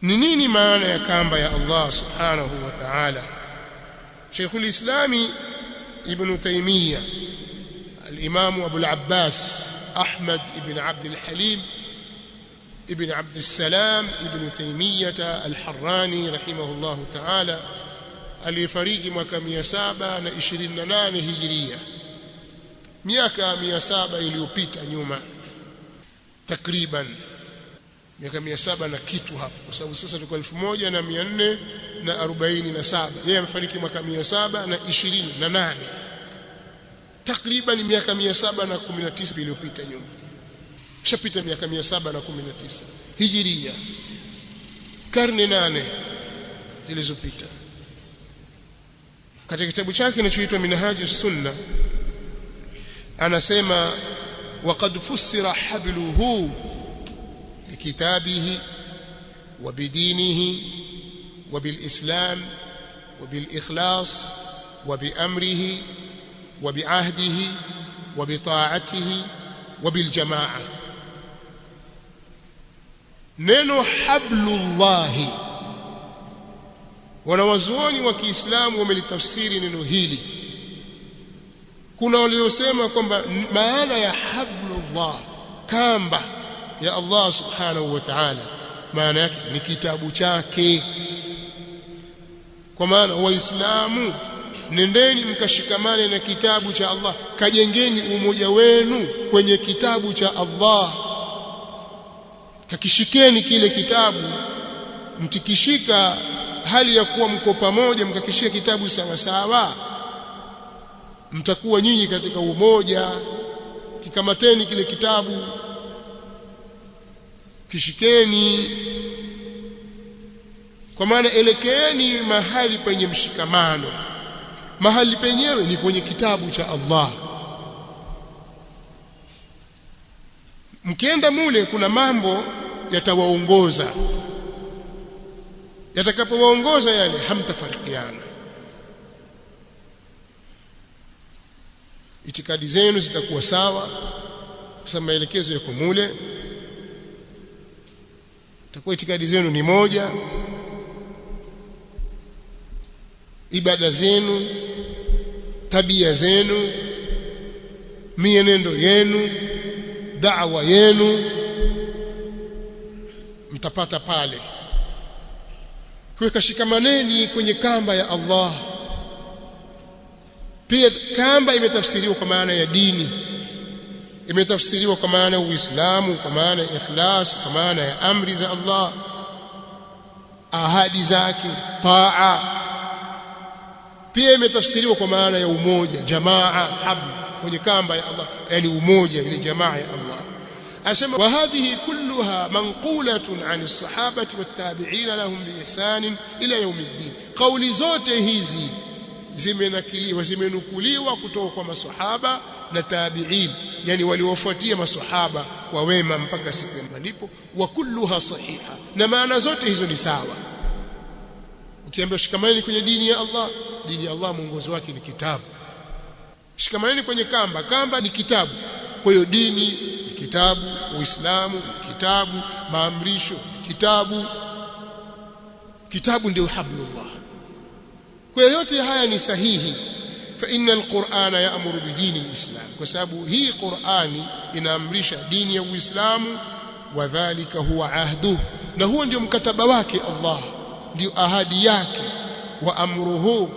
Ni nini maana ya kamba ya Allah subhanahu wa ta'ala? Sheikhul Islami Ibn Taymiyyah al-Imam Abu al-Abbas Ahmad ibn Abd al-Halim ibn Abd al-Salam Ibn Taymiyyah al-Harrani rahimahullah ta'ala alifariki mwaka 728 Hijria, miaka 700 iliyopita nyuma, takriban miaka 700 na kitu hapo, kwa sababu sasa tuko 1447. Yeye amefariki mwaka 728, takriban miaka 719 iliyopita nyuma, kishapita miaka 719 Hijria, karne 8 zilizopita. Katika kitabu chake kinachoitwa Minhajus Sunnah anasema waqad fussira habluhu bikitabihi wa bidinihi wa bilislam wa bilikhlas wa biamrihi wa biahdihi wa bitaatihi wa biljamaa. Neno hablullahi, wanawazuoni wa Kiislamu wamelitafsiri neno hili. Kuna waliosema kwamba maana ya hablullah, kamba ya Allah subhanahu wa ta'ala, maana yake ni kitabu chake. Kwa maana Waislamu, nendeni mkashikamane na kitabu cha Allah, kajengeni umoja wenu kwenye kitabu cha Allah, kakishikeni kile kitabu. Mkikishika hali ya kuwa mko pamoja, mkakishika kitabu sawa sawa, mtakuwa nyinyi katika umoja. Kikamateni kile kitabu, kishikeni, kwa maana elekeeni mahali penye mshikamano. Mahali penyewe ni kwenye kitabu cha Allah. Mkienda mule, kuna mambo yatawaongoza, yatakapowaongoza yale hamtafarikiana. Itikadi zenu zitakuwa sawa kwa sababu maelekezo yako mule. Itakuwa itikadi zenu ni moja, ibada zenu, tabia zenu, mienendo yenu, da'wa yenu, mtapata pale. Kwa shikamaneni kwenye kamba ya Allah. Pia kamba imetafsiriwa kwa maana ya dini, imetafsiriwa kwa maana ya Uislamu, kwa maana ya ikhlas, kwa maana ya amri za Allah, ahadi zake, taa. Pia imetafsiriwa kwa maana ya umoja, jamaa, habl, kwenye kamba ya Allah, yani umoja, ile jamaa ya Allah. Asema wa hadhihi kulluha manqulatun an as-sahabati wat-tabi'in lahum bi ihsan ila yawmiddin. Kauli zote hizi zimenakiliwa, zimenukuliwa kutoka kwa maswahaba na tabi'in, yani waliofuatia maswahaba kwa wema mpaka siku ya malipo. Wa kulluha sahiha, na maana zote hizo ni sawa. Ukiambia shikamaneni kwenye dini ya Allah, dini ya Allah mwongozo wake ni kitabu. Shikamaneni kwenye kamba, kamba ni kitabu. Kwa hiyo dini ni kitabu, Uislamu ni kitabu, maamrisho ni kitabu. Kitabu ndio hablullah. Kwa hiyo yote haya ni sahihi. Fa innal Qur'ana ya'muru bi dini al-Islam, kwa sababu hii Qur'ani inaamrisha dini ya Uislamu. Wa dhalika huwa ahdu, na huo ndio mkataba wake Allah, ndio ahadi yake. Wa amruhu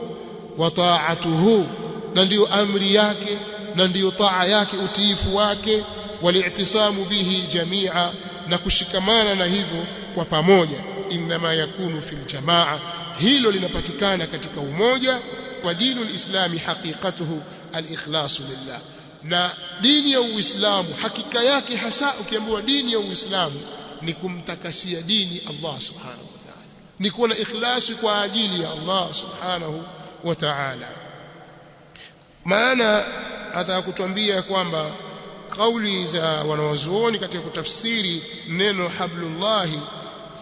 wa ta'atuhu, na ndio amri yake na ndio taa yake, utiifu wake. Wali'tisamu bihi jami'a, na kushikamana na hivyo kwa pamoja. Inma yakunu fil jamaa, hilo linapatikana katika umoja. Wa dinul islami haqiqatuhu al-ikhlasu lillah, na dini ya Uislamu hakika yake hasa, ukiambiwa dini ya Uislamu ni kumtakasia dini Allah subhanahu wa ta'ala, ni kuwa na ikhlasi kwa ajili ya Allah subhanahu wa ta'ala. Maana atakutuambia kwamba kauli za wanawazuoni katika kutafsiri neno hablullahi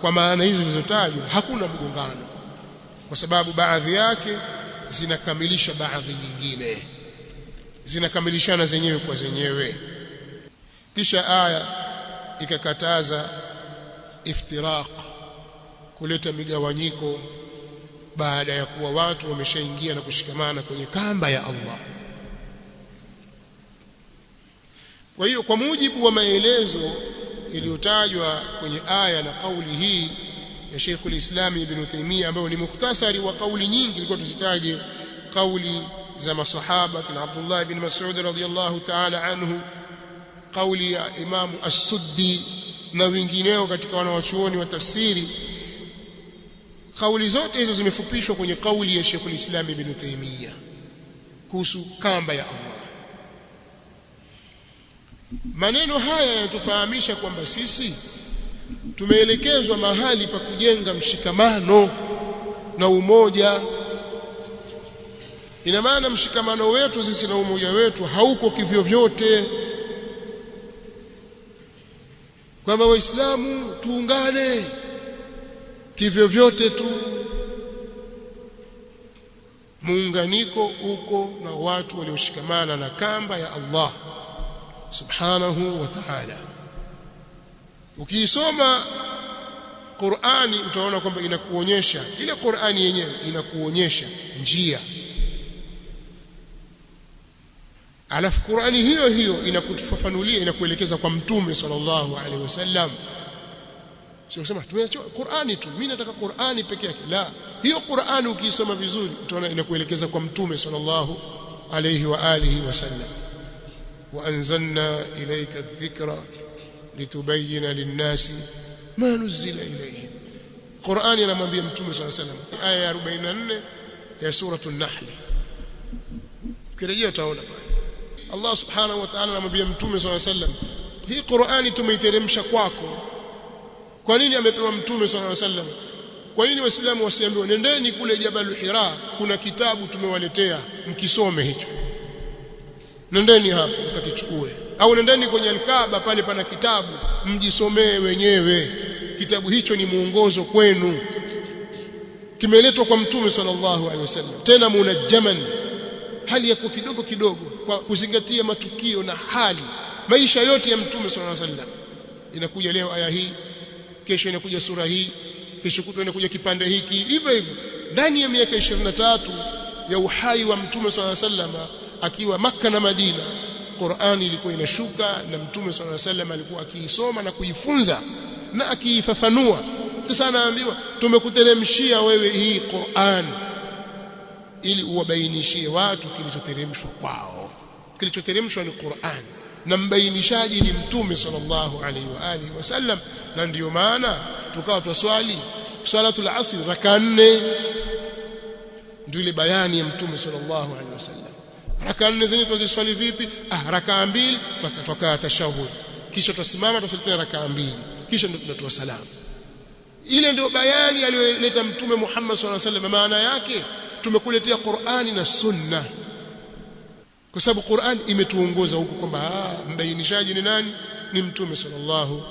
kwa maana hizo zilizotajwa hakuna mgongano, kwa sababu baadhi yake zinakamilisha baadhi nyingine, zinakamilishana zenyewe kwa zenyewe. Kisha aya ikakataza iftiraq, kuleta migawanyiko baada ya kuwa watu wameshaingia na kushikamana kwenye kamba ya Allah. Kwa hiyo kwa mujibu wa maelezo yaliyotajwa kwenye aya na kauli hii ya Sheikhul Islam Ibn Taymiyyah, ambayo ni mukhtasari wa kauli nyingi, ilikuwa tuzitaje kauli za masahaba kina Abdullah ibn Mas'ud radhiyallahu ta'ala anhu, kauli ya Imam As-Suddi na wengineo katika wanawachuoni wa tafsiri. Kauli zote hizo zimefupishwa kwenye kauli ya Sheikhul Islam Ibn Taymiyyah kuhusu kamba ya Allah. Maneno haya yanatufahamisha kwamba sisi tumeelekezwa mahali pa kujenga mshikamano na umoja. Ina maana mshikamano wetu sisi na umoja wetu hauko kivyo vyote, kwamba Waislamu tuungane kivyo vyote tu. Muunganiko uko na watu walioshikamana na kamba ya Allah subhanahu wa ta'ala. Ukiisoma Qur'ani utaona kwamba inakuonyesha, ile Qur'ani yenyewe inakuonyesha njia, alafu Qur'ani hiyo hiyo inakufafanulia, inakuelekeza kwa Mtume sallallahu alaihi wasallam. Sio kusema tumeacha Qur'ani tu, mimi nataka Qur'ani peke yake. La, hiyo Qur'ani ukiisoma vizuri utaona inakuelekeza kwa Mtume sallallahu alaihi wa alihi wasallam. Wa anzalna ilayka adh-dhikra litubayyana lin-nasi ma nuzila ilayhim. Qur'ani anamwambia Mtume sallallahu alaihi wasallam, aya ya 44 ya suratul Nahl. Ukirejea utaona pale Allah subhanahu wa ta'ala anamwambia Mtume sallallahu alaihi wasallam, hii Qur'ani tumeiteremsha kwako. Kwa nini amepewa Mtume sallallahu alaihi wasallam? Kwa nini Waislamu wasiambiwe nendeni kule Jabal Hira, kuna kitabu tumewaletea mkisome hicho, nendeni hapo mkakichukue, au nendeni kwenye Al-Kaaba pale pana kitabu mjisomee wenyewe. Kitabu hicho ni muongozo kwenu, kimeletwa kwa Mtume sallallahu alaihi wasallam, tena munajjaman, hali yako kidogo kidogo, kwa kuzingatia matukio na hali maisha yote ya Mtume sallallahu alaihi wasallam. Inakuja leo aya hii, kesho inakuja sura hii, kesho kutwa inakuja kipande hiki, hivyo hivyo ndani ya miaka 23 ya uhai wa Mtume sallallahu alaihi wasallam akiwa Makka na Madina. Qur'ani ilikuwa inashuka na Mtume sallallahu alaihi wasallam alikuwa akiisoma na kuifunza na akiifafanua. Sasa anaambiwa tumekuteremshia wewe hii Qur'an ili uwabainishie watu kilichoteremshwa kwao. Kilichoteremshwa ni Qur'an na mbainishaji ni Mtume sallallahu alaihi wa alihi wasallam. Na ndiyo maana tukawa twaswali salatul asr raka 4, ndio ile bayani ya Mtume sallallahu alaihi wasallam. Raka 4 zenyewe twaziswali vipi? Raka 2 tukatoka tashahud, kisha tusimama tusali raka 2, kisha ndio tunatoa salamu. Ile ndio bayani aliyoleta Mtume Muhammad sallallahu alaihi wasallam. Maana yake tumekuletea Qur'ani na Sunna, kwa sababu Qur'an imetuongoza huko kwamba mbainishaji ni nani? Ni Mtume sallallahu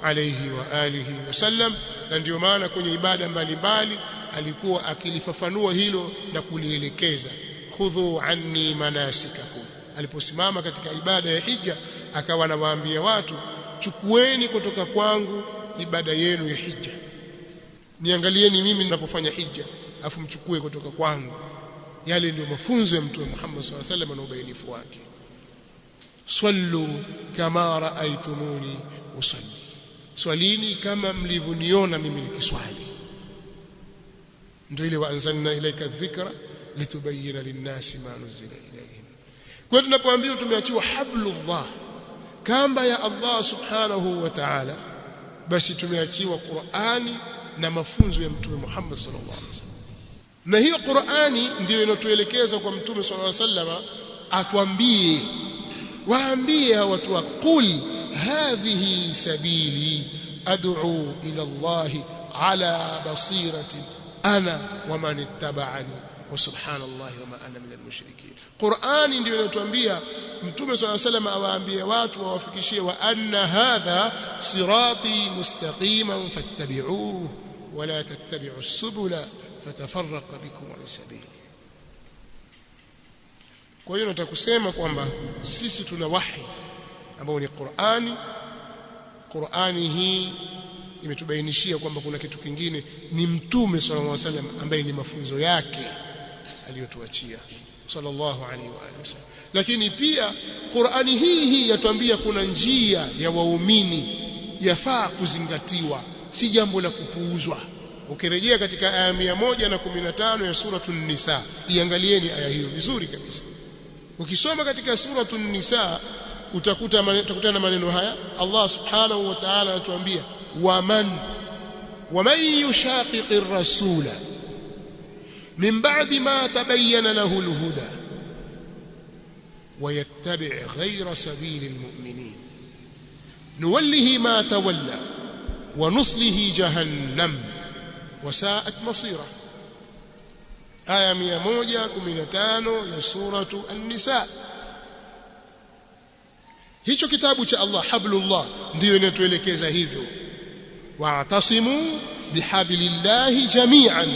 alayhi wa alihi wasallam. Na ndio maana kwenye ibada mbalimbali alikuwa akilifafanua hilo na kulielekeza, khudhu anni manasikakum. Aliposimama katika ibada ya hija akawa anawaambia watu, chukueni kutoka kwangu ibada yenu ya hija, niangalieni mimi ninapofanya hija afu mchukue kutoka kwangu. Yale ndio mafunzo ya Mtume Muhammad sallallahu alaihi wasallam na ubainifu wake. Sallu kama raaitumuni usalli, swalini kama mlivyoniona mimi nikiswali. Ndio ile wa anzalna ilayka dhikra litubayyana lin-nasi ma nuzila ilayhim. Kwa tunapoambiwa tumeachiwa hablullah, kamba ya Allah subhanahu wa ta'ala, basi tumeachiwa Qur'ani na mafunzo ya Mtume Muhammad sallallahu alaihi wasallam. Na hiyo Qur'ani ndio inatuelekeza kwa Mtume sallallahu alaihi wasallam atuambie, waambie watu wa qul hadhihi sabili ad'u ila Allah ala basiratin ana wa man ittaba'ani wa subhanallahi wa ma ana minal mushrikeen. Qur'ani ndio inatuambia Mtume sallallahu alaihi wasallam awaambie watu, wawafikishie, wa anna hadha sirati mustaqiman fattabi'uhu wa la tattabi'us subula fatafarraqa bikum an sabili. Kwa hiyo nataka kusema kwamba sisi tuna wahi ambao ni Qur'ani. Qur'ani hii imetubainishia kwamba kuna kitu kingine, ni Mtume sallallahu alaihi wasallam ambaye ni mafunzo yake aliyotuachia sallallahu alaihi wasallam. Lakini pia Qur'ani hii yatuambia kuna njia ya waumini yafaa kuzingatiwa, si jambo la kupuuzwa. Ukirejea katika aya 115 ya suratul Nisa, iangalieni aya hiyo vizuri kabisa. Ukisoma katika suratul Nisa utakutana na maneno haya. Allah subhanahu wa ta'ala anatuambia waman yushaqiqir rasula min ba'di ma tabayyana lahu al-huda wa yattabi' ghayra sabilil mu'minin nuwallihi ma tawalla wa nuslihi jahannam wa sa'at masira. Aya 115 ya suratu An-Nisa. Hicho kitabu cha Allah hablullah ndiyo inatuelekeza hivyo, wa'tasimu bihablillahi jami'an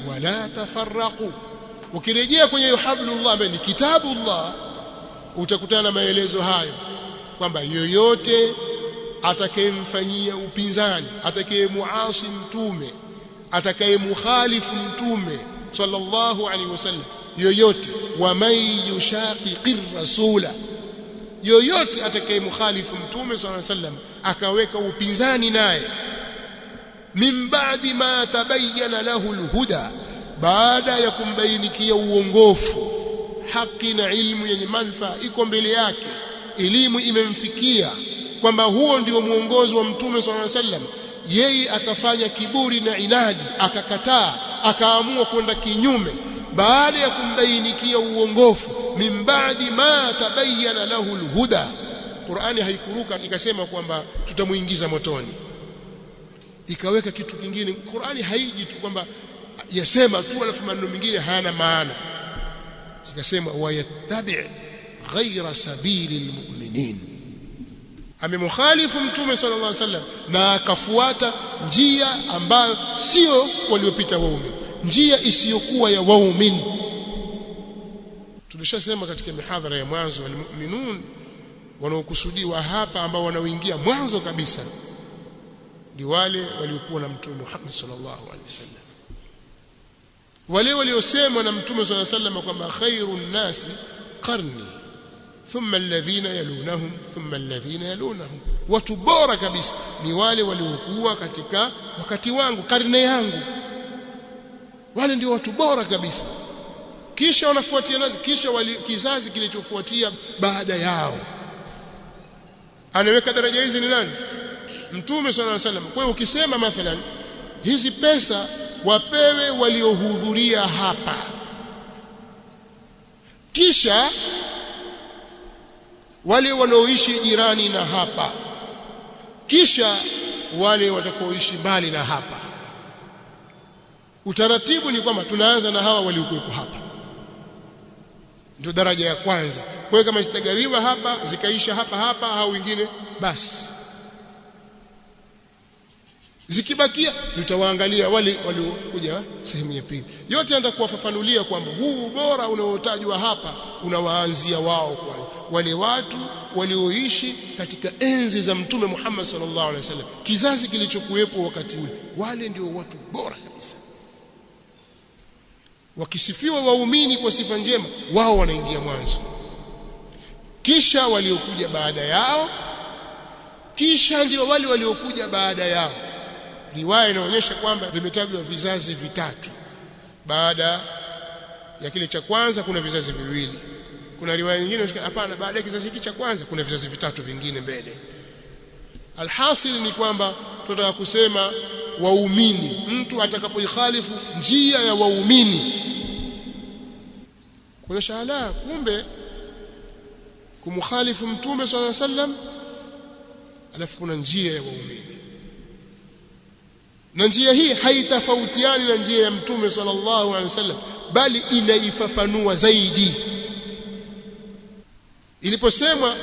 wa la tafarraqu. Ukirejea kwenye hiyo hablullah ambayo ni kitabullah, utakutana na maelezo hayo kwamba yoyote atakayemfanyia upinzani, atakayemuasi mtume, atakayemukhalifu mtume sallallahu alaihi wasallam, yoyote wa man yushaqiqir rasula, yoyote atakayemukhalifu mtume sallallahu alaihi wasallam akaweka upinzani naye, min ba'di ma tabayyana lahu alhuda, baada ya kumbainikia uongofu, haki na ilmu yenye manufaa iko mbele yake, elimu imemfikia kwamba huo ndio muongozo wa mtume sallallahu alaihi wasallam, yeye akafanya kiburi na inadi, akakataa, akaamua kwenda kinyume baada ya kumbainikia uongofu, min ba'di ma tabayyana lahu alhuda. Qur'ani haikuruka ikasema kwamba tutamuingiza motoni, ikaweka kitu kingine. Qur'ani haiji tu kwamba yasema tu alafu maneno mengine hayana maana, ikasema wayattabi' ghayra sabilil mu'minin. Amemkhalifu mtume sallallahu alaihi wasallam na akafuata njia ambayo sio waliopita waumini, njia isiyokuwa ya waumini. Tulishasema katika mihadhara ya mwanzo, walmu'minun wanaokusudiwa hapa ambao wanaoingia mwanzo kabisa ni wale waliokuwa na mtume Muhammad sallallahu alaihi wasallam, wale waliosemwa na mtume sallallahu alaihi wasallam kwamba khairun nasi qarni thumma alladhina yalunahum thumma alladhina yalunahum, watu bora kabisa ni wale waliokuwa katika wakati wangu, karne yangu, wale ndio watu bora kabisa. Kisha wanafuatia nani? Kisha kizazi kilichofuatia baada yao. Anaweka daraja hizi ni nani? Mtume sallallahu alaihi wasallam. Kwa hiyo ukisema mathalan hizi pesa wapewe waliohudhuria hapa, kisha wale wanaoishi jirani na hapa, kisha wale watakaoishi mbali na hapa, utaratibu ni kwamba tunaanza na hawa waliokuwepo hapa, ndio daraja ya kwanza. Kwa hiyo kama zitagawiwa hapa zikaisha hapa au wengine, basi zikibakia tutawaangalia wale waliokuja sehemu ya pili. Yote yanataka kuwafafanulia kwamba huu ubora unaotajwa hapa unawaanzia wao, kwa wale watu walioishi katika enzi za mtume Muhammad sallallahu alaihi wasallam, kizazi kilichokuwepo wakati ule, wale ndio watu bora kabisa. Wakisifiwa waumini kwa sifa njema, wao wanaingia mwanzo, kisha waliokuja baada yao, kisha ndio wale waliokuja baada yao. Riwaya inaonyesha kwamba vimetajwa vizazi vitatu. Baada ya kile cha kwanza kuna vizazi viwili. Kuna riwaya nyingine inasema hapana, baada ya kizazi hiki cha kwanza kuna vizazi vitatu vingine mbele. Alhasil ni kwamba tunataka kusema waumini, mtu atakapoikhalifu njia ya waumini, kwa shala kumbe kumkhalifu mtume sallallahu alaihi wasallam, alafu kuna njia ya waumini, na njia hii haitofautiani na njia ya mtume sallallahu alaihi wasallam, bali inaifafanua zaidi. Iliposemwa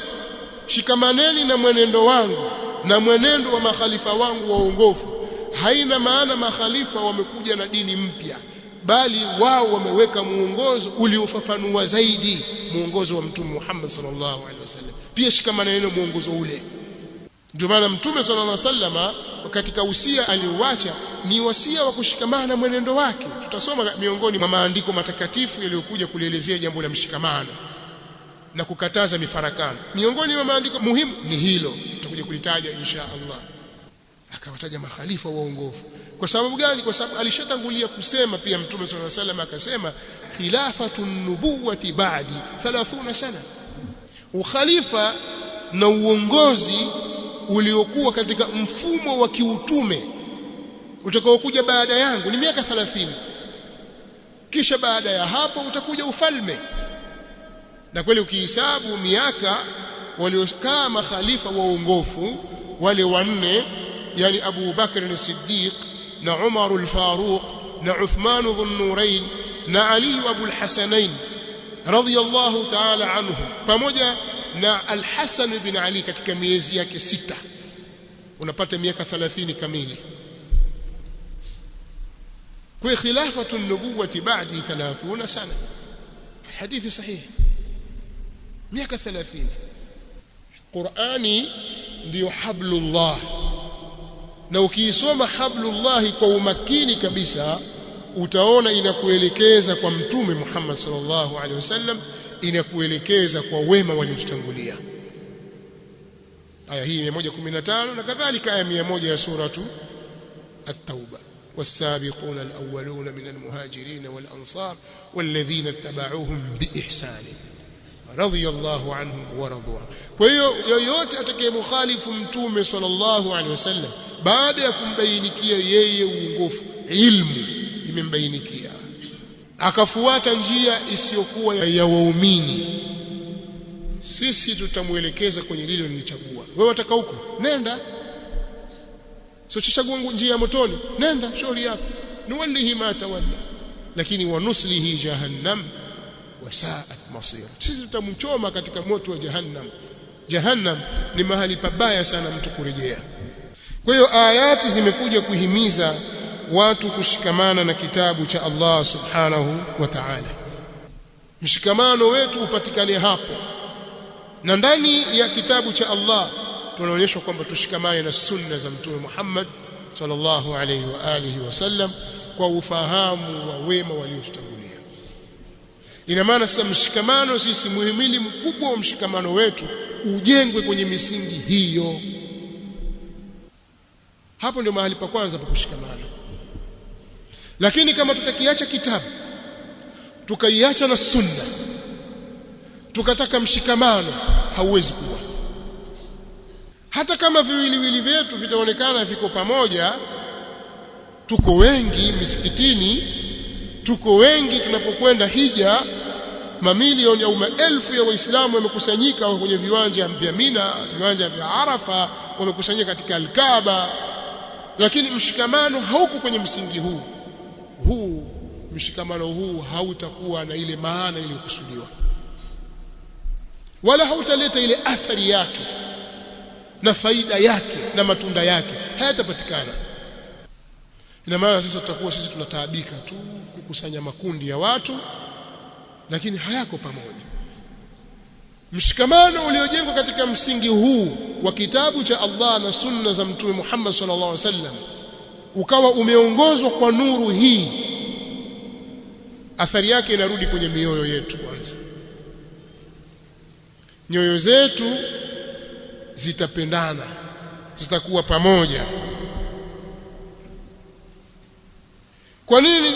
shikamaneni na mwenendo wangu na mwenendo wa makhalifa wangu waongofu, haina maana makhalifa wamekuja na dini mpya, bali wao wameweka muongozo uliofafanua zaidi muongozo wa mtume Muhammad sallallahu alaihi wasallam. Pia shikamaneni na muongozo ule. Ndio maana Mtume sallallahu alaihi wasallam katika usia aliouacha ni wasia wa kushikamana na mwenendo wake. Tutasoma miongoni mwa maandiko matakatifu yaliyokuja kulielezea jambo la mshikamano na kukataza mifarakano. Miongoni mwa maandiko muhimu ni hilo, tutakuja kulitaja insha Allah. Akawataja makhalifa waongofu. Kwa sababu gani? Kwa sababu alishatangulia kusema pia Mtume sallallahu alaihi wasallam akasema khilafatun nubuwati ba'di 30 sana. Ukhalifa na uongozi uliokuwa katika mfumo wa kiutume utakaokuja baada yangu ni miaka 30. Kisha baada ya hapo utakuja ufalme. Na kweli ukihesabu miaka waliokaa makhalifa waongofu wale wanne, yani Abu Bakr as-Siddiq na Umar al-Faruq na Uthman dhun-Nurayn na Ali Abu al-Hasanain radiyallahu ta'ala anhum, pamoja na Al-Hasan ibn Ali katika miezi yake 6, unapata miaka 30 kamili. Kwa khilafatu an-nubuwati ba'di 30 sana, hadithi sahihi, miaka 30. Qur'ani ndio hablullah, na ukiisoma hablullah kwa umakini kabisa utaona inakuelekeza kwa Mtume Muhammad sallallahu alaihi wasallam, inakuelekeza kwa wema waliotutangulia. Aya hii 115 na kadhalika aya 100 ya suratu at-Tauba. والسابقون الأولون من المهاجرين والأنصار والذين اتبعوهم بإحسان رضي الله عنهم ورضوا عنه. Kwa hiyo yoyote atakayemkhalifu Mtume sallallahu alaihi wasallam baada ya kumbainikia yeye uongofu, ilmu imembainikia, akafuata njia isiyokuwa ya waumini, sisi tutamuelekeza kwenye lile lilichagua. Wewe wataka huko, nenda. So chagua njia ya motoni, nenda, shauri yako. Nuwallihi ma tawalla, lakini wanuslihi jahannam wasaat masira. Sisi tutamchoma katika moto wa jahannam. Jahannam ni mahali pabaya sana mtu kurejea. Kwa hiyo ayati zimekuja kuhimiza watu kushikamana na kitabu cha Allah subhanahu wa ta'ala. Mshikamano wetu upatikane hapo, na ndani ya kitabu cha Allah tunaonyeshwa kwamba tushikamane na sunna za Mtume Muhammad sallallahu alayhi wa alihi wasallam kwa ufahamu wa wema waliotutangulia. Ina maana sasa mshikamano, sisi muhimili mkubwa wa mshikamano wetu ujengwe kwenye misingi hiyo. Hapo ndio mahali pa kwanza pa kushikamana. Lakini kama tutakiacha kitabu, tukaiacha na sunna, tukataka mshikamano, hauwezi kuwa. Hata kama viwiliwili vyetu vitaonekana viko pamoja, tuko wengi misikitini, tuko wengi tunapokwenda hija, mamilioni au maelfu ya Waislamu wamekusanyika kwenye viwanja vya Mina, viwanja vya Arafa, wamekusanyika katika Al-Kaaba, lakini mshikamano hauko kwenye msingi huu. Mshikamano huu hautakuwa na ile maana iliyokusudiwa, wala hautaleta ile athari yake na faida yake na matunda yake, hayatapatikana. Ina maana sasa tutakuwa sisi tunataabika tu kukusanya makundi ya watu, lakini hayako pamoja. Mshikamano uliojengwa katika msingi huu wa kitabu cha Allah na sunna za Mtume Muhammad sallallahu alaihi wasallam ukawa umeongozwa kwa nuru hii, athari yake inarudi kwenye mioyo yetu. Kwanza nyoyo zetu zitapendana, zitakuwa pamoja. Kwa nini?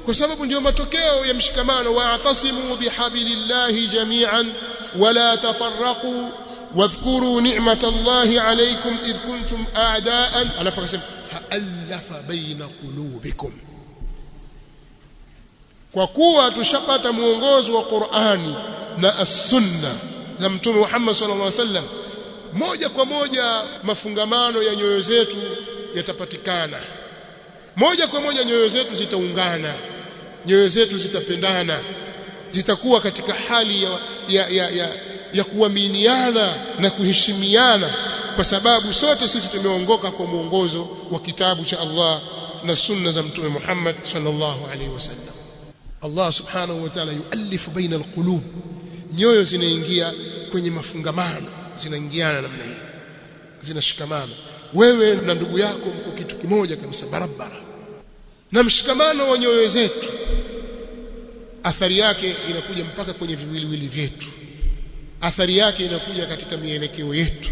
Kwa sababu ndio matokeo ya mshikamano. Wa'tasimu bihablillahi jami'an wala tafarraqu wadhkuru ni'matallahi alaykum idh kuntum a'da'an, alafu akasema fa'alafa baina qulubikum. Kwa kuwa tushapata muongozo wa Qur'ani na as-sunna za Mtume Muhammad sallallahu alaihi wasallam, moja kwa moja mafungamano ya nyoyo zetu yatapatikana, moja kwa moja nyoyo zetu zitaungana, nyoyo zetu zitapendana, zitakuwa katika hali ya kuaminiana na kuheshimiana, kwa sababu sote sisi tumeongoka kwa muongozo wa kitabu cha Allah na sunna za Mtume Muhammad sallallahu alaihi wasallam. Allah subhanahu wa ta'ala yuallifu baina alqulub, nyoyo zinaingia kwenye mafungamano, zinaingiana namna hii. zinashikamana. Wewe na ndugu yako mko kitu kimoja kabisa barabara. Na mshikamano wa nyoyo zetu athari yake inakuja mpaka kwenye viwiliwili vyetu. Athari yake inakuja katika mielekeo yetu,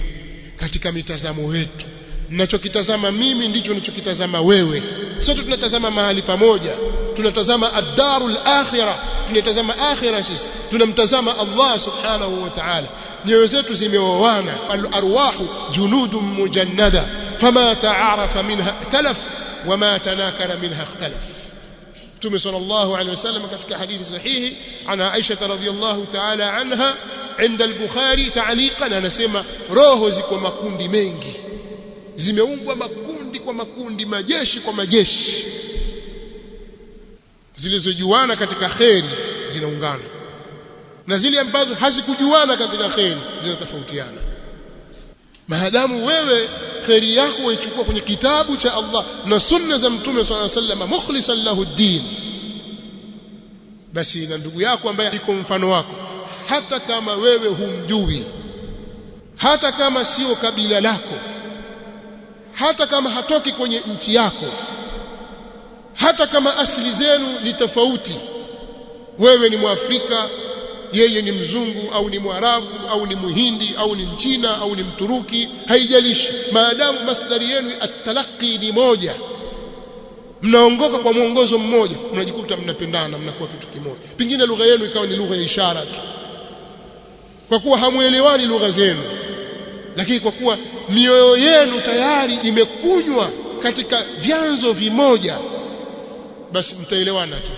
katika mitazamo yetu. Ninachokitazama mimi ndicho unachokitazama wewe. Sote tunatazama mahali pamoja. Tunatazama ad-darul akhirah, tunatazama akhirah sisi. Tunamtazama Allah subhanahu wa ta'ala. Nyoyo zetu zimeoana. Al-arwahu junudun mujannada fama ta'arafa minha talaf wama tanakara minha ikhtalaf. Mtume sallallahu alayhi wasallam katika hadithi sahihi ana Aisha radhiyallahu ta'ala anha عند البخاري تعليقا anasema roho ziko makundi mengi, zimeumbwa makundi kwa makundi, majeshi kwa majeshi. Zilizojuana katika khairi zinaungana na zile ambazo hazikujuana katika khairi zinatofautiana. Maadamu wewe khairi yako waichukua kwenye kitabu cha Allah na sunna za Mtume sallallahu alaihi wasallam mukhlishan lahu ad-din, basi na ndugu yako ambaye iko mfano wako, hata kama wewe humjui, hata kama sio kabila lako, hata kama hatoki kwenye nchi yako, hata kama asili zenu ni tofauti, wewe ni Mwafrika, yeye ni mzungu au ni Mwarabu au ni Muhindi au ni Mchina au ni Mturuki, haijalishi, maadamu masdari yenu at-talaqi ni moja, mnaongoka kwa mwongozo mmoja, mnajikuta mnapendana, mnakuwa kitu kimoja. Pengine lugha yenu ikawa ni lugha ya ishara tu, kwa kuwa hamuelewani lugha zenu, lakini kwa kuwa mioyo yenu tayari imekunywa katika vyanzo vimoja, basi mtaelewana tu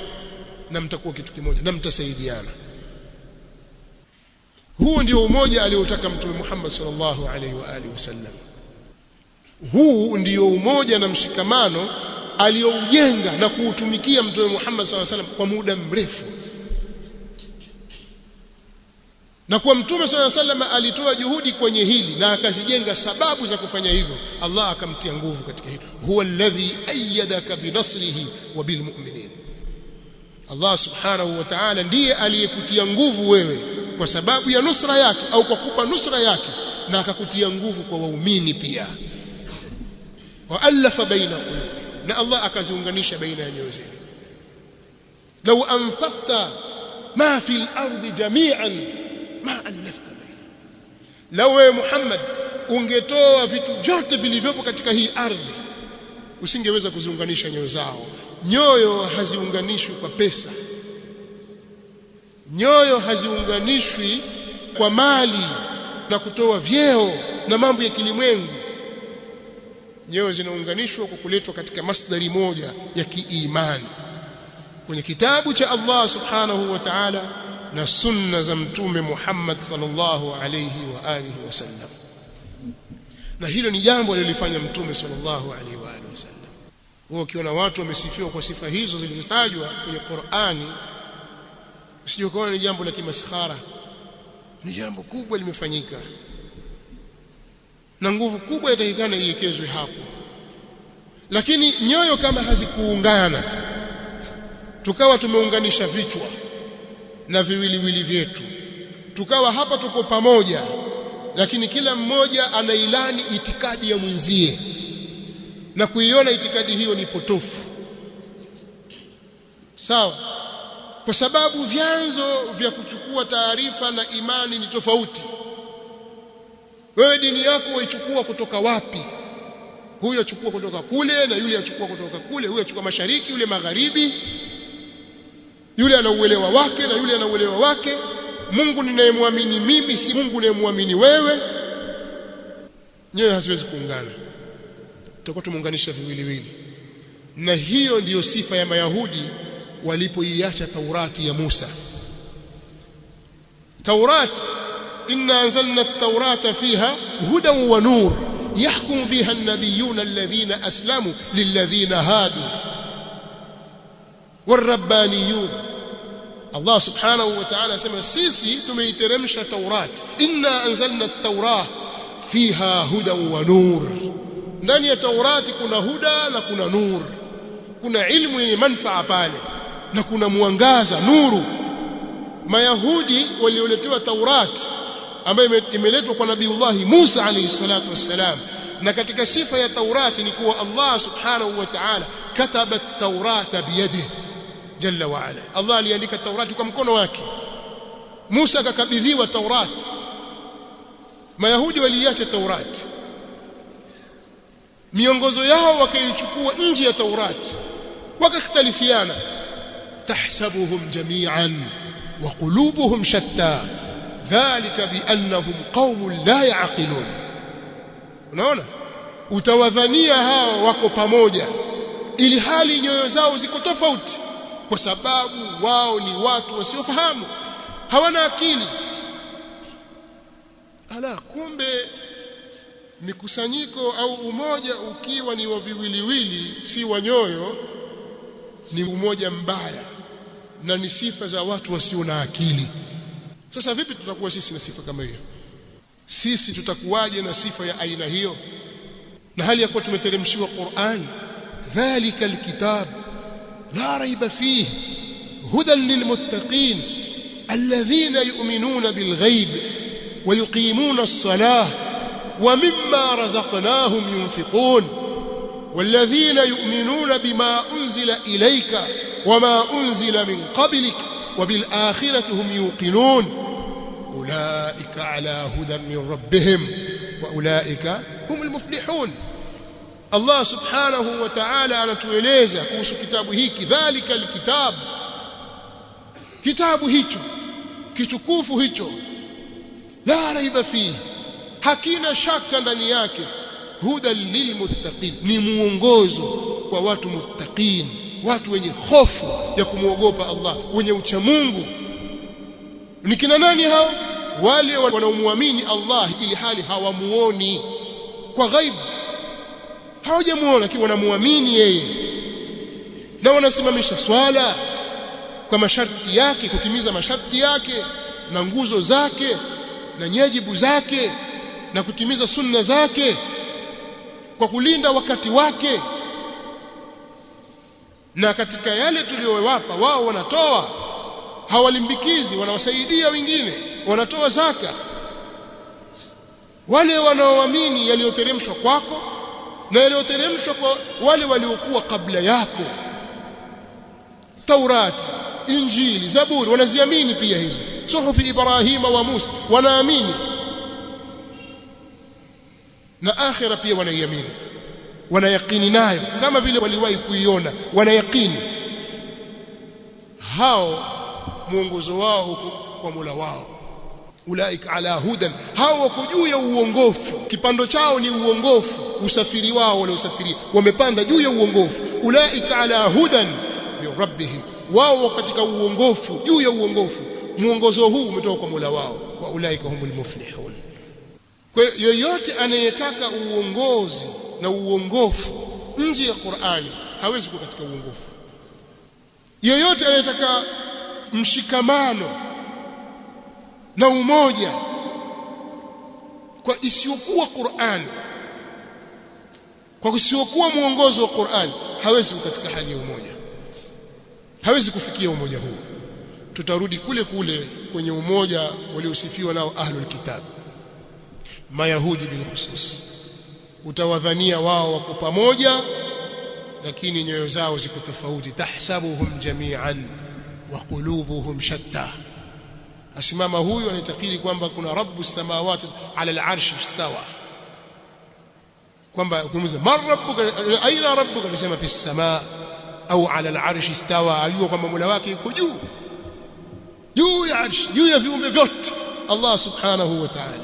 na mtakuwa kitu kimoja na mtasaidiana. Huu ndio umoja aliotaka Mtume Muhammad sallallahu alaihi wa alihi wasallam. Huu ndio umoja na mshikamano alioujenga na kuutumikia Mtume Muhammad sallallahu alaihi wasallam kwa muda mrefu. Na kwa Mtume sallallahu alaihi wasallam alitoa juhudi kwenye hili na akazijenga sababu za kufanya hivyo. Allah akamtia nguvu katika hilo. Huwa alladhi ayyadaka binasrihi wa bilmu'minin. Allah subhanahu wa ta'ala ndiye aliyekutia nguvu wewe kwa sababu ya nusra yake au kwa kupa nusra yake, na akakutia nguvu kwa waumini pia. Wa alafa baina qulubi, na Allah akaziunganisha baina ya nyoyo zenu. Law anfaqta ma fil ardi jami'an ma alafta baina. Law wewe Muhammad ungetoa vitu vyote vilivyopo katika hii ardhi, usingeweza kuziunganisha nyoyo zao. Nyoyo haziunganishwi kwa pesa, nyoyo haziunganishwi kwa mali na kutoa vyeo na mambo ya kilimwengu. Nyoyo zinaunganishwa kwa kuletwa katika masdari moja ya kiimani kwenye kitabu cha Allah subhanahu wa ta'ala na sunna za Mtume Muhammad sallallahu alayhi wa alihi wasallam. Na hilo ni jambo alilofanya Mtume sallallahu alayhi wa alihi wasallam. Wao ukiona watu wamesifiwa kwa sifa hizo zilizotajwa kwenye Qur'ani, usije ukaona ni jambo la kimaskhara. Ni jambo kubwa limefanyika, na nguvu kubwa itaikana iwekezwe hapo. Lakini nyoyo kama hazikuungana, tukawa tumeunganisha vichwa na viwiliwili vyetu, tukawa hapa tuko pamoja, lakini kila mmoja anailani itikadi ya mwenzie na kuiona itikadi hiyo ni potofu, sawa, kwa sababu vyanzo vya kuchukua taarifa na imani ni tofauti. Wewe dini yako waichukua kutoka wapi? Huyu achukua kutoka kule na yule achukua kutoka kule, huyu achukua mashariki, yule magharibi, yule ana uelewa wake na yule ana uelewa wake. Mungu ninayemwamini mimi si Mungu ninayemwamini wewe. Nyoyo haziwezi kuungana, tutakuwa tumeunganisha viwiliwili. Na hiyo ndiyo sifa ya Mayahudi walipoiacha Taurati ya Musa. Taurat, inna anzalna at-taurata fiha hudan wa nur yahkumu biha an-nabiyyuna alladhina aslamu lilladhina hadu warabbaniyun. Allah subhanahu wa ta'ala asema sisi tumeiteremsha Taurat, inna anzalna at-taurah fiha hudan wa nur. Ndani ya Taurati kuna huda na kuna nur, kuna ilmu yenye manufaa pale na kuna mwangaza, nuru. Mayahudi walioletewa Taurati ambayo imeletwa kwa Nabiiullah Musa alayhi salatu wassalam. Na katika sifa ya Taurati ni kuwa Allah subhanahu wa ta'ala kataba at-taurata biyadihi jalla wa ala. Allah aliandika Taurati kwa mkono wake. Musa akakabidhiwa Taurati. Mayahudi waliacha Taurati, miongozo yao wakaichukua nje ya Taurati, wakakhtalifiana. tahsabuhum jami'an wa qulubuhum shatta dhalika biannahum qaumun la ya'qilun. Unaona, utawadhania hao wako pamoja ili hali nyoyo zao ziko tofauti, kwa sababu wao ni watu wasiofahamu, hawana akili. Ala, kumbe mikusanyiko au umoja ukiwa ni wa viwiliwili, si wa nyoyo, ni umoja mbaya na ni sifa za watu wasio na akili. Sasa vipi tutakuwa sisi na sifa kama hiyo? Sisi tutakuwaje na sifa ya aina hiyo, na hali ya kuwa tumeteremshiwa Qur'an? Dhalika alkitab la raiba fihi hudan lilmuttaqin alladhina yu'minuna bilghaib wa yuqimuna as-salah wa mimma razaqnahum yunfiqun walladhina yu'minuna bima unzila ilayka wama unzila min qablik wa bil akhirati hum yuqinun ulaika ala hudan min rabbihim wa ulaika humul muflihun. Allah subhanahu wa ta'ala anatueleza kuhusu kitabu hiki, dhalika alkitab, kitabu hicho kitukufu hicho, la raiba fihi, hakina shaka ndani yake, hudan lilmuttaqin, ni muongozo kwa watu muttaqin, watu wenye hofu ya kumwogopa Allah, wenye ucha Mungu. Ni kina nani hao? Wale wanaomwamini Allah ili hali hawamuoni kwa ghaib, hawajamuona lakini wanamuamini yeye, na wanasimamisha swala kwa masharti yake, kutimiza masharti yake na nguzo zake na nyajibu zake, na kutimiza sunna zake kwa kulinda wakati wake. Na katika yale tuliyowapa wao wanatoa, hawalimbikizi, wanawasaidia wengine, wanatoa zaka. Wale wanaoamini yaliyoteremshwa kwako na yaliyoteremshwa kwa wale waliokuwa kabla yako, Taurati, Injili, Zaburi, wanaziamini pia hizo. Suhufi Ibrahima wa Musa wanaamini, na akhira pia wanaiamini, wanayaqini nayo kama vile waliwahi kuiona, wanayaqini. Hao muongozo wao kwa Mola wao, ulaika ala hudan, hao wako juu ya uongofu, kipando chao ni uongofu, usafiri wao wale usafiri wamepanda juu ya uongofu. Ulaika ala hudan min rabbihim, wao katika uongofu, juu ya uongofu. Muongozo huu umetoka kwa Mola wao, wa ulaika humul muflihun. Kwa hiyo yoyote anayetaka uongozi na uongofu nje ya Qur'ani hawezi kuwa katika uongofu. Yoyote anayetaka mshikamano na umoja kwa isiyokuwa Qur'ani, kwa isiyokuwa muongozo wa Qur'ani, hawezi kuwa katika hali ya umoja, hawezi kufikia umoja huu. Tutarudi kule kule kwenye umoja waliosifiwa nao ahlul kitab, Mayahudi bil khusus. Utawadhania wao wako pamoja, lakini nyoyo zao ziko tofauti. Tahsabuhum jami'an wa qulubuhum shatta. Asimama huyu anatakiri kwamba kuna rabbus samawati ala al-arsh istawa, kwamba ukimuuliza man rabbuka, aina rabbuka, anasema fi as-samaa au ala al-arsh istawa. Ajua kwamba Mola wake yuko juu, juu ya arsh, juu ya viumbe vyote, Allah subhanahu wa ta'ala.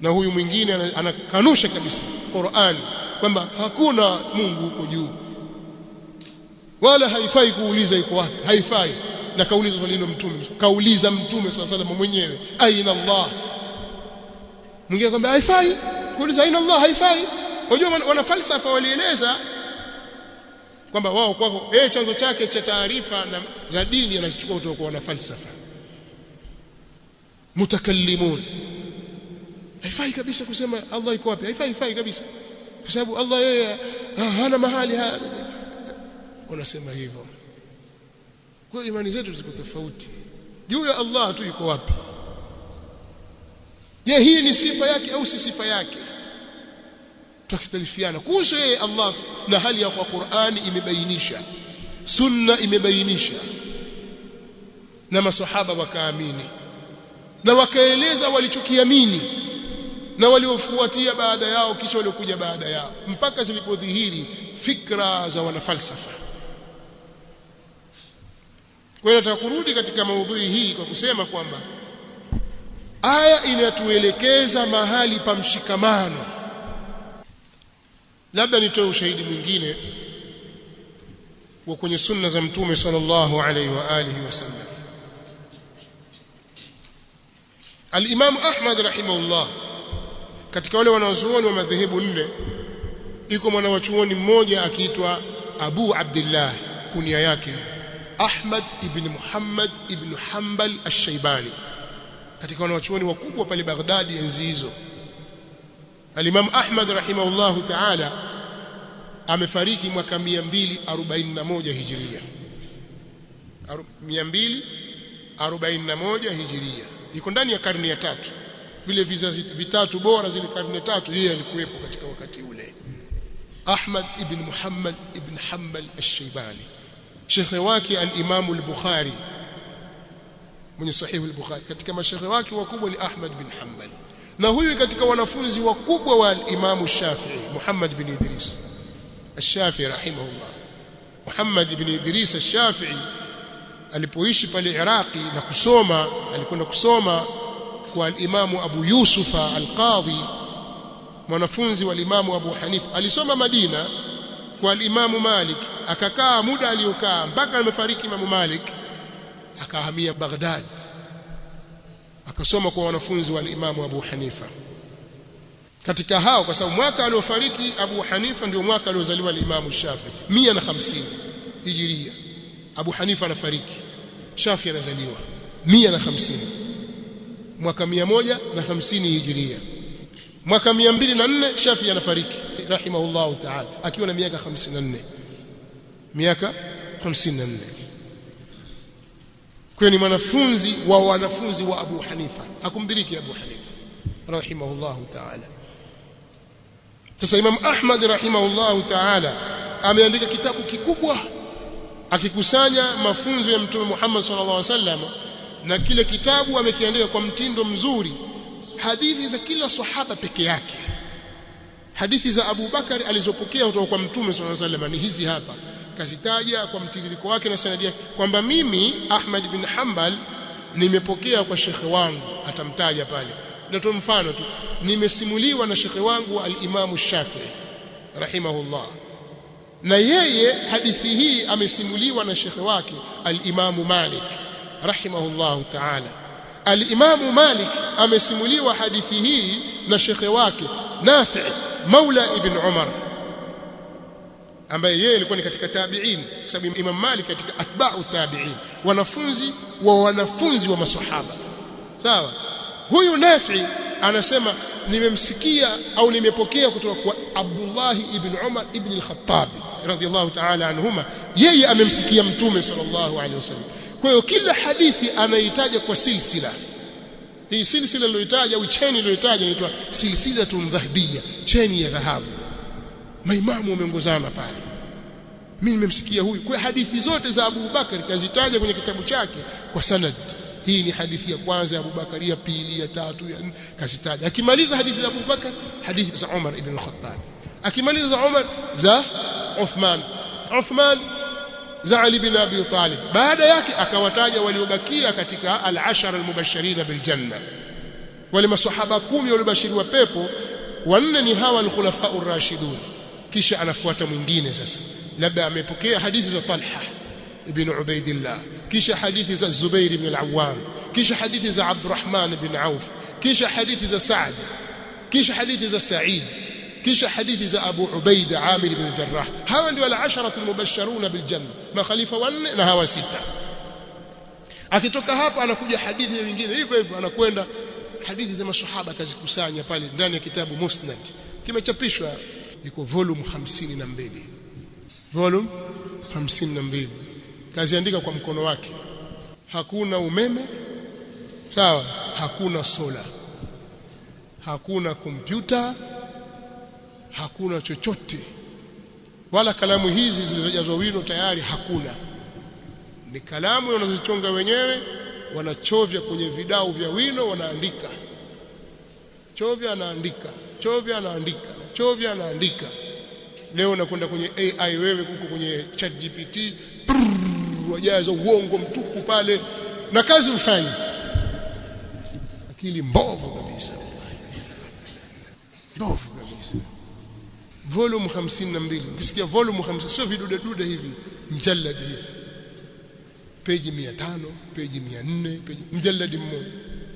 Na huyu mwingine anakanusha kabisa Qur'ani kwamba hakuna Mungu huko juu, wala haifai kuuliza yuko wapi, haifai. Na kauliza swali hilo Mtume, kauliza Mtume sallallahu alaihi wasallam mwenyewe, aina Allah. Mwingine kwamba haifai kuuliza aina Allah, haifai. Unajua wana falsafa walieleza kwamba wao kwako chanzo chake cha taarifa na za dini anazichukua kutoka kwa wana falsafa mutakallimun. Haifai kabisa kusema Allah yuko wapi, haifai kabisa, kwa sababu Allah yeye hana mahali. Wanasema hivyo. Kwa imani zetu ziko tofauti juu ya Allah tu yuko wapi. Je, hii ni sifa yake au si sifa yake? Tukhtalifiana kuhusu yeye Allah, na hali ya kwa Qur'ani imebainisha, sunna imebainisha, na maswahaba wakaamini na wakaeleza walichokiamini na waliofuatia baada yao kisha waliokuja baada yao mpaka zilipodhihiri fikra za wanafalsafa. Kwa hiyo nataka kurudi katika maudhui hii kwa kusema kwamba aya inatuelekeza mahali pa mshikamano. Labda nitoe ushahidi mwingine wa kwenye sunna za Mtume sallallahu alaihi wa alihi wasallam. Al-Imam Ahmad rahimahullah, katika wale wanazuoni wa madhehebu nne, iko mwanachuoni mmoja akiitwa Abu Abdullah, kunia yake Ahmad ibn Muhammad ibn Hanbal al-Shaybani, katika wanachuoni wakubwa pale Baghdadi enzi hizo. Al-Imam Ahmad rahimahullah ta'ala amefariki mwaka 241 Hijria. 241 Hijria, iko ndani ya karne ya tatu. Vile vizazi vitatu bora, zile karne tatu, yeye alikuwepo katika wakati ule. Ahmad ibn Muhammad ibn Hanbal al-Shaybani, shekhe wake al-Imam al-Bukhari mwenye sahih al-Bukhari, katika mashekhe wake wakubwa ni Ahmad bin Hanbal. Na huyu katika wanafunzi wakubwa wa al-Imam al-Shafi'i, Muhammad bin Idris al-Shafi'i rahimahullah. Muhammad ibn Idris al-Shafi'i alipoishi pale Iraqi na kusoma, alikwenda kusoma kwa al-Imam Abu Yusuf al-Qadhi, mwanafunzi wa al-Imam Abu Hanifa. Alisoma Madina kwa al-Imam Malik, akakaa muda aliokaa mpaka amefariki Imam Malik, akahamia Baghdad akasoma kwa wanafunzi wa al-Imam Abu Hanifa. Katika hao, kwa sababu mwaka aliofariki Abu Hanifa ndio mwaka aliozaliwa al-Imam Shafi'i, 150 Hijria. Abu Hanifa anafariki, Shafi'i anazaliwa 150, mwaka 150 Hijria. Mwaka 204 Shafi'i anafariki rahimahullah ta'ala akiwa na miaka 54. Miaka 54. Kwa ni mwanafunzi wa wanafunzi wa Abu Hanifa, hakumdiriki Abu Hanifa rahimahullah ta'ala. Sasa Imam Ahmad rahimahullah ta'ala ameandika kitabu kikubwa akikusanya mafunzo ya Mtume Muhammad sallallahu alaihi wasallam, na kile kitabu amekiandika kwa mtindo mzuri. Hadithi za kila sahaba peke yake, hadithi za Abu Bakar alizopokea kutoka kwa Mtume sallallahu alaihi wasallam ni hizi hapa, kazitaja kwa mtiririko wake na sanadi yake, kwamba mimi Ahmad bin Hanbal nimepokea kwa shekhe wangu, atamtaja pale. Natoa mfano tu, nimesimuliwa na shekhe wangu al-Imam Shafi'i rahimahullah, na yeye hadithi hii amesimuliwa na shekhe wake al-Imam Malik rahimahullah ta'ala. Al-Imam Malik amesimuliwa hadithi hii na shekhe wake Nafi' Maula ibn Umar, ambaye yeye alikuwa ni katika tabi'in, kwa sababu Imam Malik katika atba'u tabi'in, wanafunzi wa maswahaba. Sawa, huyu Nafi anasema nimemsikia au nimepokea kutoka kwa Abdullah ibn Umar ibn al-Khattab radhiyallahu ta'ala anhuma, yeye amemsikia Mtume sallallahu alaihi wasallam. Kwa hiyo kila hadithi anaitaja kwa silsila. Hii silsila iliyoitaja au cheni iliyoitaja inaitwa silsilatun dhahabiyya, cheni ya dhahabu. Maimamu wameongozana pale, mimi nimemsikia huyu. Kwa hadithi zote za Abu Bakar kazitaja kwenye kitabu chake kwa sanad. Hii ni hadithi ya kwanza ya Abu Bakar, ya pili, ya tatu, ya nne, kazitaja. Akimaliza hadithi za Abu Bakar, hadithi za Umar ibn al-Khattab. Akimaliza za Umar, za Uthman za Ali bin Abi Talib. Baada yake akawataja waliobakia katika al-ashara al-mubashirin bil janna, wale maswahaba 10 waliobashiriwa pepo. Wanne ni hawa al-khulafa ar-rashidun. Kisha anafuata mwingine sasa, labda amepokea hadithi za Talha ibn Ubaidillah, kisha hadithi za Zubair ibn al-Awwam, kisha hadithi za Abdurrahman ibn Auf, kisha hadithi za Sa'd, kisha hadithi za Sa'id, kisha hadithi za Abu Ubaida Amir ibn al-Jarrah. Hawa ndio al-asharatu al-mubashshiruna bil janna, makhalifa wanne na hawa sita. Akitoka hapa anakuja hadithi nyingine hivyo hivyo, anakwenda hadithi za maswahaba kazikusanya pale ndani ya kitabu Musnad, kimechapishwa, iko volume 52, volume 52, kaziandika kwa mkono wake. Hakuna umeme, sawa, hakuna sola, hakuna kompyuta, hakuna chochote, wala kalamu hizi zilizojazwa wino tayari hakuna. Ni kalamu wanazochonga wenyewe, wanachovya kwenye vidau vya wino, wanaandika. Chovya anaandika, chovya anaandika, chovya anaandika. Leo unakwenda kwenye AI wewe huko kwenye ChatGPT, wajaza uongo mtupu pale na kazi ufanye. Akili mbovu kabisa. Mbovu kabisa. Volume 52. Ukisikia volume 50 sio vidude dude hivi, mjallad hivi. Peji 500, peji 400, peji mjallad mmoja.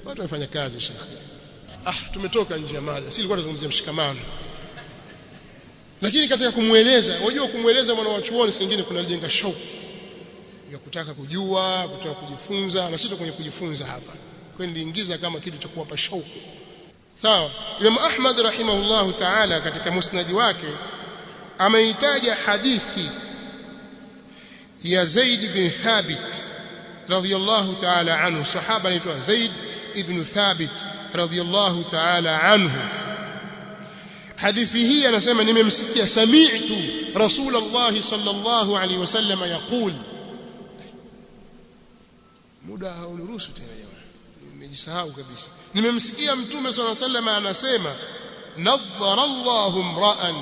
Watu wanafanya kazi shekhi. Tumetoka nje ya mada. Si ilikuwa tunazungumzia mshikamano. Lakini katika kumueleza, unajua kumueleza mwana wa chuoni singine kuna lijenga shauku ya kutaka kujua, kutaka kujifunza, na sisi kwenye kujifunza hapa. Kwa hiyo ndiingiza kama kitu cha kuwapa shauku. Sawa. Imam Ahmad rahimahullahu ta'ala katika musnad wake ameitaja hadithi ya Zaid bin Thabit radhiyallahu ta'ala anhu. Sahaba anaitwa Zaid ibn Thabit radhiyallahu ta'ala anhu. Hadithi hii anasema nimemsikia sami'tu Rasulullah sallallahu alaihi wasallam yaqul. Muda hauniruhusu tena jamaa, nimejisahau kabisa. Nimemsikia mtume sallallahu alaihi wasallam anasema nadhara Allahu imra'an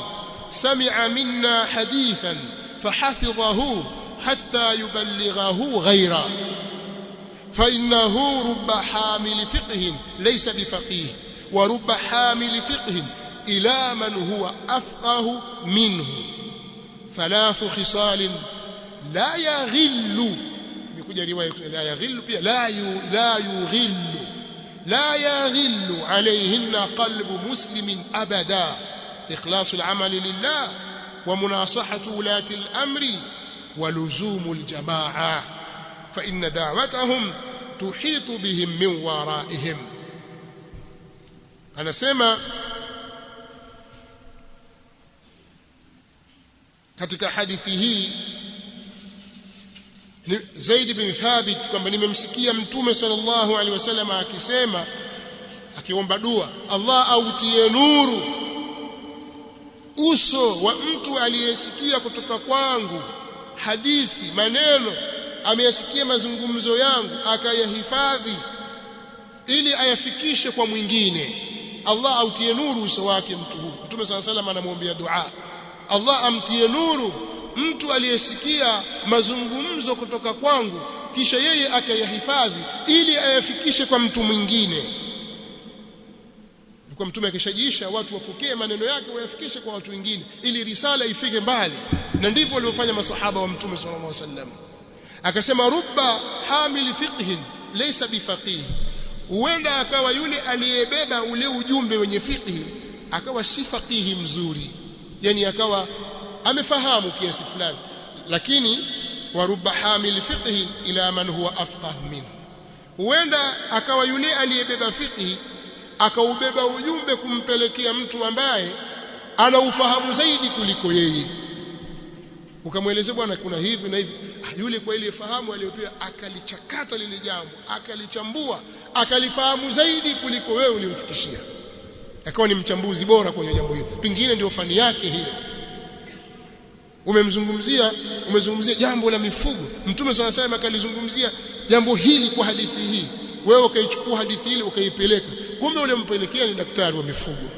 sami'a minna hadithan fahafidhahu hatta yuballighahu ghayra fa innahu rubba hamil fiqhin laysa bifaqih wa rubba hamil fiqhin ila man huwa afqahu minhu thalathu khisal la yaghillu. Imekuja riwaya la yaghillu pia la yughillu لا يغل عليهن قلب مسلم أبدا إخلاص العمل لله ومناصحة ولاة الأمر ولزوم الجماعة فإن دعوتهم تحيط بهم من ورائهم. أنا سمع katika hadithi hii Zaid bin Thabit kwamba nimemsikia mtume sallallahu alaihi wasallam akisema, akiomba dua, Allah autie nuru uso wa mtu aliyesikia kutoka kwangu hadithi, maneno, ameyasikia mazungumzo yangu akayahifadhi ili ayafikishe kwa mwingine. Allah autie nuru uso wake mtu huyu. Mtume sallallahu alaihi wasallam anamwombea dua, Allah amtie nuru mtu aliyesikia mazungumzo kutoka kwangu kisha yeye akayahifadhi ili ayafikishe kwa mtu mwingine. Kwa mtume akishajiisha watu wapokee maneno yake wayafikishe kwa watu wengine ili risala ifike mbali, na ndivyo waliofanya masahaba wa mtume sallallahu alaihi wasallam. Akasema rubba hamil fiqhin laysa bifaqih, huenda akawa yule aliyebeba ule ujumbe wenye fiqhi akawa si faqihi mzuri, yani akawa amefahamu kiasi fulani, lakini warubba hamil fiqhi ila man huwa afqah minhu, huenda akawa yule aliyebeba fiqhi akaubeba ujumbe kumpelekea mtu ambaye ana ufahamu zaidi kuliko yeye. Ukamwelezea bwana kuna hivi na hivi, yule kwa ile fahamu aliyopewa akalichakata lile jambo, akalichambua, akalifahamu zaidi kuliko wewe ulimfikishia, akawa ni mchambuzi bora kwenye jambo hilo, pengine ndio fani yake hiyo. Umezungumzia jambo la mifugo, mtume swalla sallam akalizungumzia jambo hili kwa hadithi hii, wewe ukaichukua hadithi ile ukaipeleka, kumbe ule mpelekea ni daktari wa mifugo.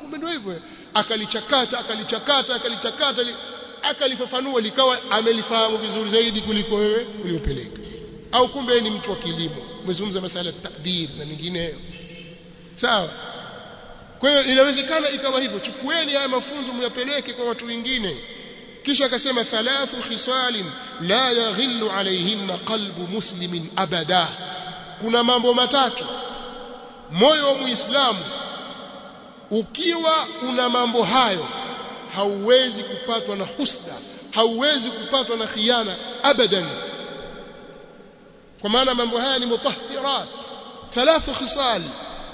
Kumbe ndio hivyo, akalichakata akalifafanua likawa amelifahamu vizuri zaidi kuliko wewe uliopeleka. Au kumbe ni mtu wa kilimo, umezungumza masuala ya tabir na mengineyo, sawa. Kwa hiyo inawezekana ikawa hivyo, chukueni haya mafunzo myapeleke kwa watu wengine. Kisha akasema thalathu khisalin la yaghillu alayhinna qalbu muslimin abada, kuna mambo matatu moyo wa Muislamu ukiwa una mambo hayo hauwezi kupatwa na husda, hauwezi kupatwa na khiana abadan. Kwa maana mambo haya ni mutahhirat. Thalathu khisal,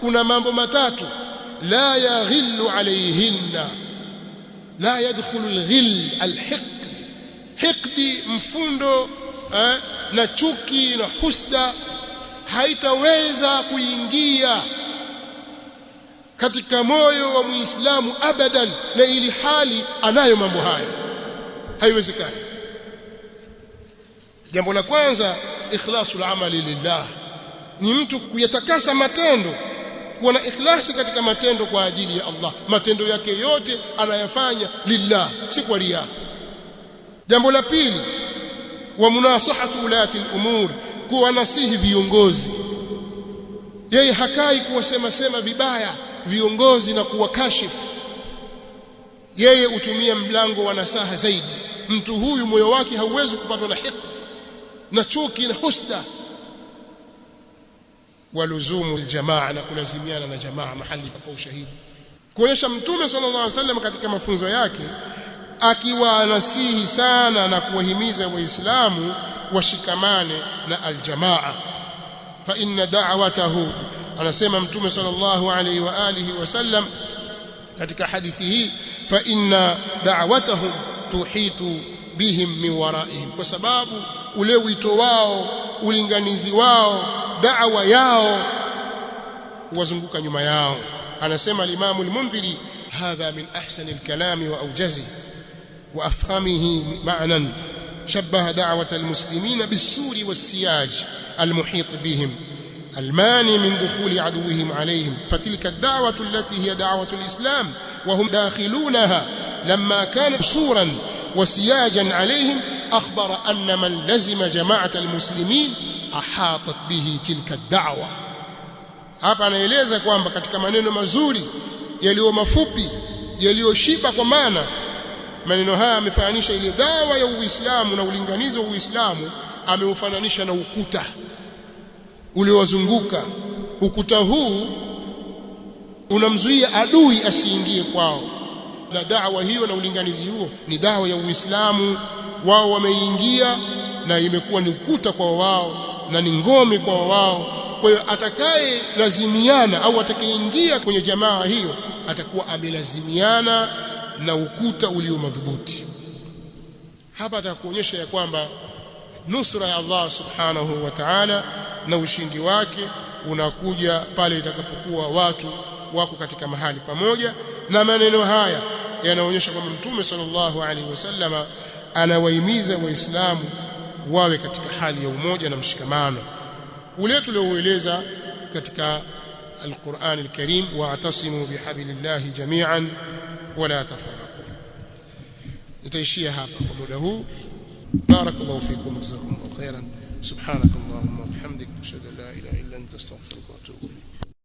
kuna mambo matatu la yaghillu alayhinna, la yadkhulu alghill alhiqd, hiqdi mfundo na chuki na husda haitaweza kuingia katika moyo wa Muislamu abadan, na ili hali anayo mambo hayo, haiwezekani. Jambo la kwanza, ikhlasul amali lillah, ni mtu kuyatakasa matendo, kuwa na ikhlasi katika matendo kwa ajili ya Allah. Matendo yake yote anayafanya lillah, si kwa riya. Jambo la pili, wa munasahatu ulati al-umur, kuwa nasihi viongozi. Yeye hakai kuwasema sema vibaya viongozi na kuwakashifu. Yeye hutumia mlango wa nasaha zaidi. Mtu huyu moyo wake hauwezi kupatwa na hikma na chuki na husda. Waluzumu aljamaa, na kulazimiana na jamaa mahali pa ushahidi. Kuonyesha Mtume sallallahu alaihi wasallam katika mafunzo yake akiwa nasihi sana na kuwahimiza Waislamu washikamane na aljamaa. Fa inna da'watahu, anasema Mtume sallallahu alaihi wa alihi wasallam katika hadithi hii, fa inna da'watahum tuhitu bihim min waraihim, kwa sababu ule wito wao, ulinganizi wao, da'wa yao wazunguka nyuma yao. Anasema al-Imam al-Mundhiri, hadha min ahsani al-kalami wa awjazi wa afhamihi ma'nan, shabbaha da'wat al-muslimina bis-suri was-siyaj al-muhit bihim المانع من دخول عدوهم عليهم. فتلك الدعوة التي هي دعوة الإسلام وهم داخلونها لما كان سورا وسياجا عليهم، أخبر أن من لزم جماعة المسلمين أحاطت به تلك الدعوة. hapa anaeleza kwamba katika maneno mazuri yaliyo mafupi yaliyoshiba, kwa maana maneno haya amefananisha ile dawa ya Uislamu na ulinganizi wa Uislamu, ameufananisha na ukuta uliowazunguka. Ukuta huu unamzuia adui asiingie kwao, na da'wa hiyo na ulinganizi huo ni dawa ya Uislamu. Wao wameingia na imekuwa ni ukuta kwa wao na ni ngome kwa wao. Kwa hiyo atakaye lazimiana au atakayeingia kwenye jamaa hiyo atakuwa amelazimiana na ukuta ulio madhubuti. Hapa atakuonyesha ya kwamba nusra ya Allah subhanahu wa ta'ala na ushindi wake unakuja pale itakapokuwa watu wako katika mahali pamoja. Na maneno haya yanaonyesha kwamba Mtume sallallahu alaihi wasallama anawahimiza Waislamu wawe katika hali ya umoja na mshikamano ule tulioueleza katika Al-Qur'an Al-Karim, wa'tasimu bihablillahi jami'an wala tafarraqu. Nitaishia hapa kwa muda huu. barakallahu fikum, jazakumullahu khairan. subhanakallahumma wa bihamdika, ashhadu an la ilaha illa anta, astaghfiruka wa atubu